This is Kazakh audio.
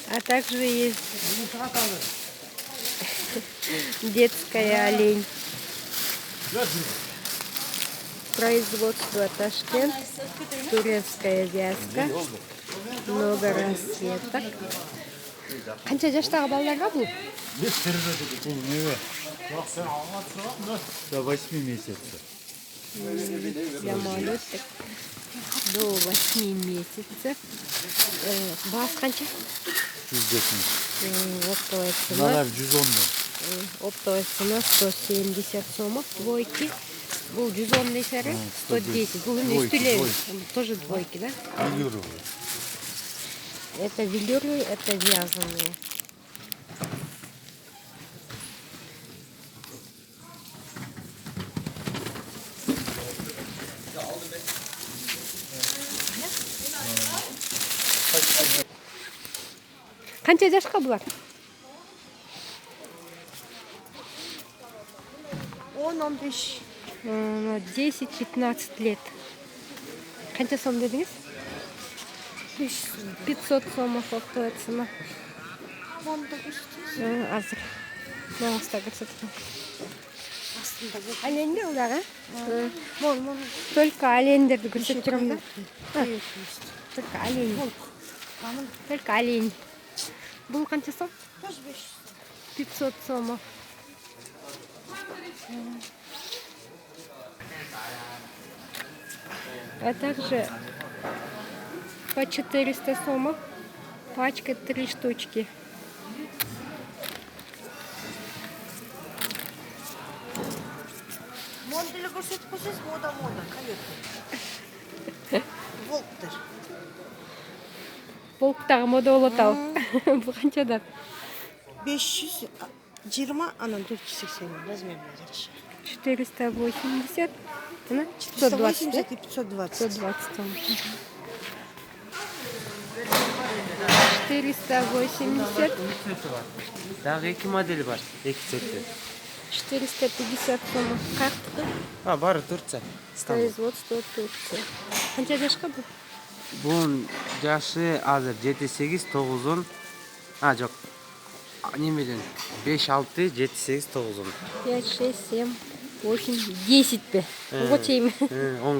А также есть детская олень. Производство Ташкент, турецкая вязка, много расцветок. Қанша жаштағы балаларға бұл? До 8 месяцев. Для малюток до 8 месяцев. Бас қанша? 170. Оптовая цена. Мыналар 110 мын. Оптовая цена 170 сомов. Двойки. Бұл 110 десері 110. Бұл үстілі тоже двойки, да? Велюровые. Это велюры, это вязаные. Қанша жашқа бұлар? 10-15. 10-15 лет. Қанша сом дедіңіз? 500 сомов оптовая цена. Азыр. Маңызда көрсеткен. Олень бе олар, Мон. Только олендерді көрсетіп тұрмын да? Только олень. Только олень. Бұл қанша сом? Тоже 500 сомов. А также по 400 сомов. Пачка 3 штучки. Монделі көрсетіп қойсаңыз, мода, конечно. Волктер. Полктағы мода олатау. Бұл қаншадан? 520, анан 480 размерлері. 480. Она 180 520. и 520. 120 сом. 480. Дағы 2 модели бар, 2 цветі. 450 сомов. Қақтығы? Бары Турция. Производство Турция. Қанша жашқа бұл? Бұның жашы азыр 7-8, 9-10. Жоқ. Немеден 5-6, 7-8, 9-10. 5, 6, 7, 8, 10 бе? Бұғы теймі? 10